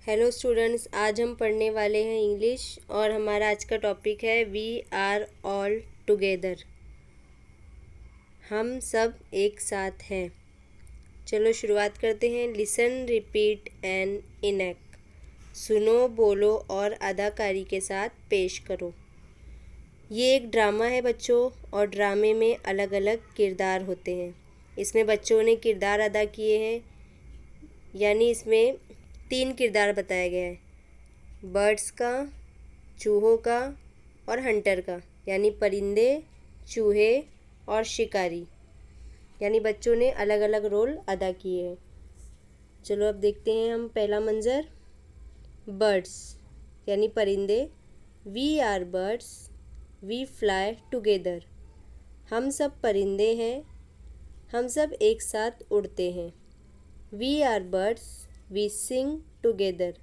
Hello students, आज हम पढ़ने वाले हैं इंग्लिश और हमारा आज का टॉपिक है वी आर ऑल टुगेदर। हम सब एक साथ हैं। चलो शुरुआत करते हैं। Listen, repeat and enact. सुनो, बोलो और अदाकारी के साथ पेश करो। ये एक ड्रामा है बच्चों, और ड्रामे में अलग अलग किरदार होते हैं। इसमें बच्चों ने किरदार अदा किए हैं, यानी इसमें 3 किरदार बताया गया है, बर्ड्स का, चूहों का और हंटर का, यानी परिंदे, चूहे और शिकारी। यानी बच्चों ने अलग अलग रोल अदा किए हैं। चलो अब देखते हैं हम पहला मंजर। बर्ड्स यानी परिंदे। We are birds, we fly together. हम सब परिंदे हैं, हम सब एक साथ उड़ते हैं। We are birds, we sing together.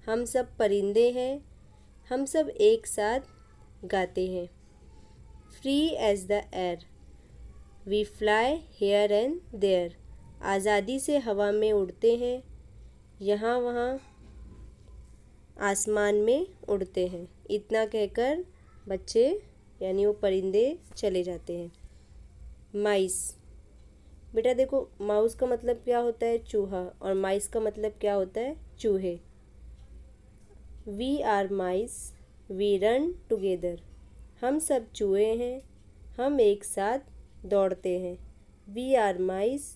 हम सब परिंदे हैं, हम सब एक साथ गाते हैं। Free as the air, we fly here and there. आज़ादी से हवा में उड़ते हैं, यहाँ वहाँ आसमान में उड़ते हैं। इतना कहकर बच्चे यानी वो परिंदे चले जाते हैं। माइस, बेटा देखो, माउस का मतलब क्या होता है? चूहा, और माइस का मतलब क्या होता है? चूहे। We are mice, we run together. हम सब चूहे हैं, हम एक साथ दौड़ते हैं। We are mice,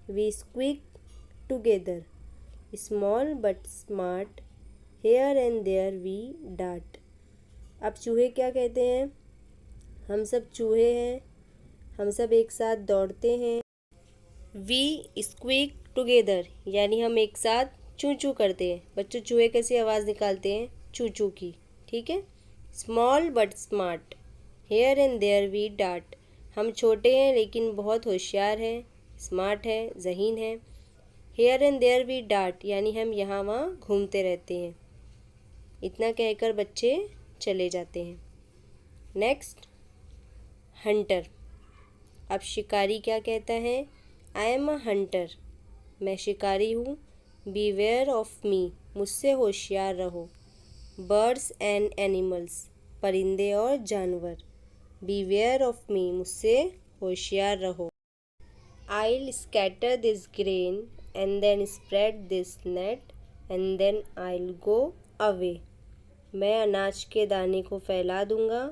we squeak together. Small but smart, here and there we डाट। अब चूहे क्या कहते हैं? हम सब चूहे हैं, हम सब एक साथ दौड़ते हैं। वी स्क्वीक टुगेदर, यानी हम एक साथ चू चू करते हैं। बच्चों, चूहे कैसी आवाज़ निकालते हैं? चू चू की, ठीक है। Small but smart, here and there we dot. हम छोटे हैं लेकिन बहुत होशियार हैं, स्मार्ट हैं, ज़हीन हैं। Here and there we dot, यानी हम यहाँ वहाँ घूमते रहते हैं। इतना कहकर बच्चे चले जाते हैं। Next, Hunter. अब शिकारी क्या कहता है? आई एम अ हंटर, मैं शिकारी हूँ। बीवेयर ऑफ मी, मुझसे होशियार रहो। बर्ड्स एंड एनिमल्स, परिंदे और जानवर। बीवेयर ऑफ मी, मुझसे होशियार रहो। I'll scatter this grain and then spread this net and then I'll go away. मैं अनाज के दाने को फैला दूंगा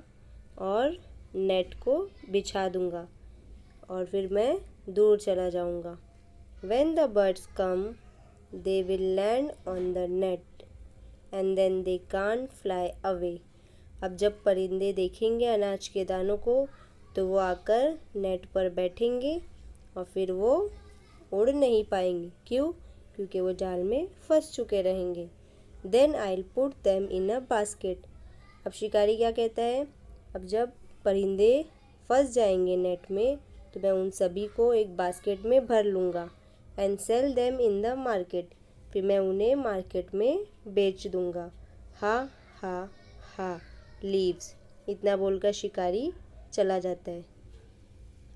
और नेट को बिछा दूंगा और फिर मैं दूर चला जाऊंगा। When the birds come, they will land on the net and then they can't fly away. अब जब परिंदे देखेंगे अनाज के दानों को तो वो आकर नेट पर बैठेंगे और फिर वो उड़ नहीं पाएंगे। क्यों? क्योंकि वो जाल में फंस चुके रहेंगे। Then I'll put them in a basket. अब शिकारी क्या कहता है? अब जब परिंदे फंस जाएंगे नेट में तो मैं उन सभी को एक बास्केट में भर लूँगा। And sell them in the market, फिर मैं उन्हें मार्केट में बेच दूँगा। हा हा हा लीव्स, इतना बोलकर शिकारी चला जाता है।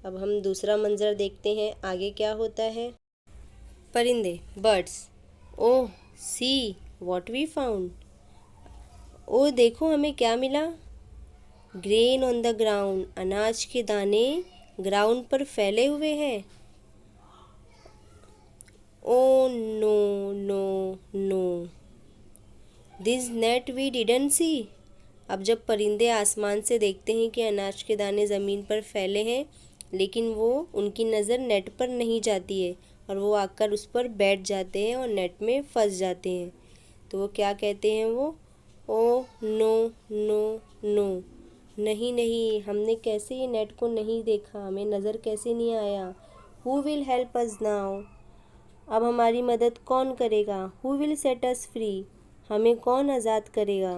अब हम दूसरा मंजर देखते हैं, आगे क्या होता है। परिंदे, birds. Oh see what we found. ओह देखो हमें क्या मिला। ग्रेन ऑन द ग्राउंड, अनाज के दाने ग्राउंड पर फैले हुए हैं। Oh no no no, this net we didn't see. अब जब परिंदे आसमान से देखते हैं कि अनाज के दाने ज़मीन पर फैले हैं, लेकिन वो उनकी नज़र नेट पर नहीं जाती है और वो आकर उस पर बैठ जाते हैं और नेट में फंस जाते हैं। तो वो क्या कहते हैं? वो ओ नो नो नो, नहीं नहीं, हमने कैसे ये नेट को नहीं देखा, हमें नज़र कैसे नहीं आया। Who will help us now, अब हमारी मदद कौन करेगा। Who will set us free, हमें कौन आज़ाद करेगा।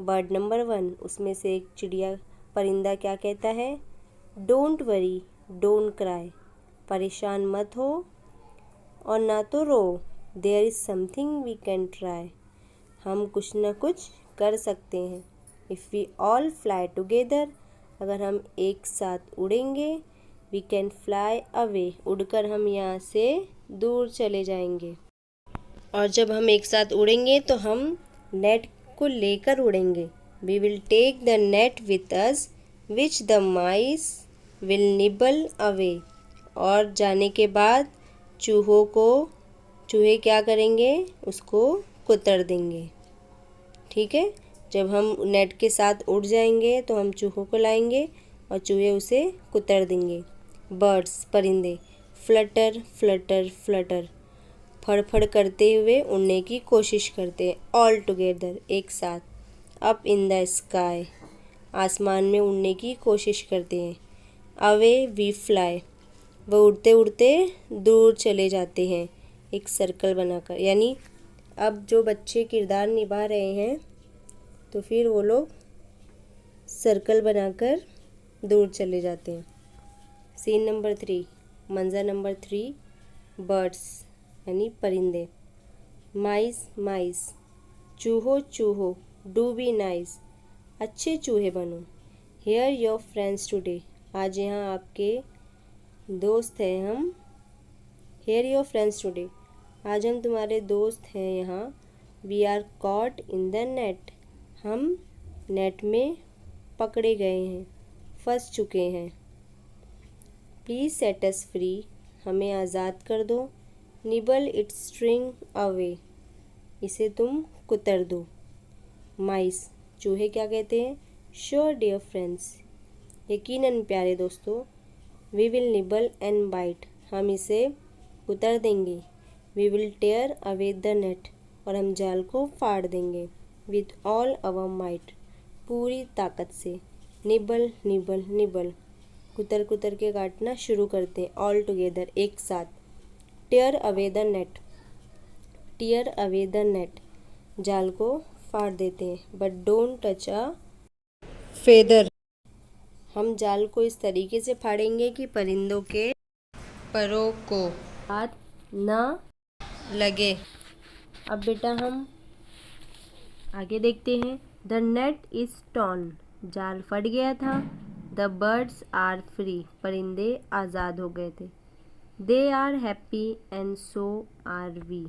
बर्ड नंबर 1, उसमें से एक चिड़िया परिंदा क्या कहता है? डोंट वरी डोंट क्राई, परेशान मत हो और ना तो रो। There is something we can try, हम कुछ ना कुछ कर सकते हैं। If we all fly together, अगर हम एक साथ उड़ेंगे। वी कैन फ्लाई अवे, उड़कर हम यहाँ से दूर चले जाएंगे। और जब हम एक साथ उड़ेंगे तो हम नेट को लेकर उड़ेंगे। We will take the net with us which the mice will nibble away. और जाने के बाद चूहे क्या करेंगे, उसको कुतर देंगे। ठीक है, जब हम नेट के साथ उड़ जाएंगे तो हम चूहों को लाएंगे और चूहे उसे कुतर देंगे। बर्ड्स परिंदे, फ्लटर फ्लटर फ्लटर, फड़फड़ करते हुए उड़ने की कोशिश करते हैं। ऑल टुगेदर एक साथ। अप इन द स्काई, आसमान में उड़ने की कोशिश करते हैं। अवे वी फ्लाई, वह उड़ते उड़ते दूर चले जाते हैं एक सर्कल बनाकर। यानी अब जो बच्चे किरदार निभा रहे हैं तो फिर वो लोग सर्कल बनाकर दूर चले जाते हैं। सीन नंबर 3, मंजर नंबर 3, बर्ड्स यानी परिंदे। माइस माइस, चूहो चूहो, डू बी नाइस, अच्छे चूहे बनो। हियर योर फ्रेंड्स टुडे, आज यहाँ आपके दोस्त हैं हम। हियर योर फ्रेंड्स टुडे, आज हम तुम्हारे दोस्त हैं यहाँ। We are caught in the net, हम नेट में पकड़े गए हैं, फंस चुके हैं। प्लीज़ सेट अस फ्री, हमें आज़ाद कर दो। निबल इट्स स्ट्रिंग अवे, इसे तुम कुतर दो। माइस, चूहे क्या कहते हैं? श्योर डियर फ्रेंड्स, यकीनन प्यारे दोस्तों। We will nibble and bite, हम इसे कुतर देंगे। We will tear away the net, और हम जाल को फाड़ देंगे। विथ ऑल अवर माइट, पूरी ताकत से। निबल निबल निबल, कुतर कुतर के काटना शुरू करते हैं। ऑल टुगेदर एक साथ। Tear away the net, tear away the net, जाल को फाड़ देते हैं। But don't touch a feather, हम जाल को इस तरीके से फाड़ेंगे कि परिंदों के परों को हाथ ना लगे। अब बेटा हम आगे देखते हैं। द नेट इज टॉर्न, जाल फट गया था। द बर्ड्स आर फ्री, परिंदे आज़ाद हो गए थे। They are happy and so are we,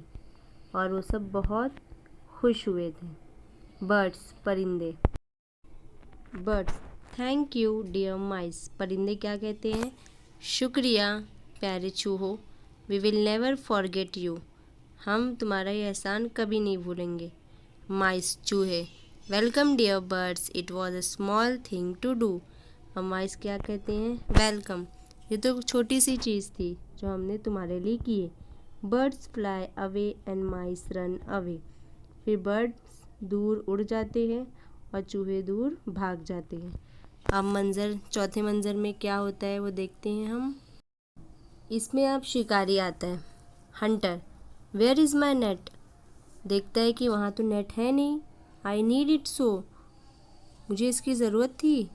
और वो सब बहुत खुश हुए थे। बर्ड्स परिंदे। Birds, thank you dear mice, परिंदे क्या कहते हैं? शुक्रिया प्यारे चूहो। We will never forget you, हम तुम्हारा ये एहसान कभी नहीं भूलेंगे। माइस चूहे, welcome dear birds, it was a small thing to do. और माइस क्या कहते हैं? वेलकम, ये तो छोटी सी चीज़ थी जो हमने तुम्हारे लिए की है। Birds fly away and mice run away, फिर बर्ड्स दूर उड़ जाते हैं और चूहे दूर भाग जाते हैं। अब चौथे मंजर में क्या होता है वो देखते हैं हम। इसमें अब शिकारी आता है। Hunter, where is my net, देखता है कि वहाँ तो नेट है नहीं। आई नीड इट सो, मुझे इसकी ज़रूरत थी।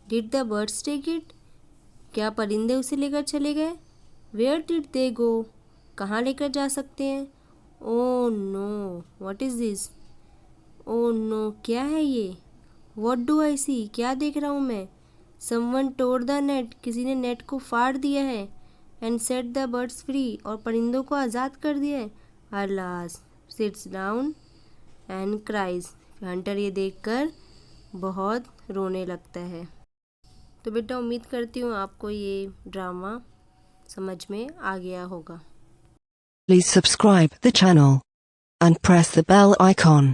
Did the birds take it, क्या परिंदे उसे लेकर चले गए? वेयर डिड दे गो, कहाँ लेकर जा सकते हैं? Oh no, what is this, oh no, क्या है ये? व्हाट डू आई सी, क्या देख रहा हूँ मैं? समवन टोर द नेट, किसी ने नेट को फाड़ दिया है। And set the birds free, और परिंदों को आज़ाद कर दिया है। Alas, seats down and cries, Hunter ये देखकर बहुत रोने लगता है। तो बेटा उम्मीद करती हूँ आपको ये ड्रामा समझ में आ गया होगा। Please subscribe the channel and press the bell icon.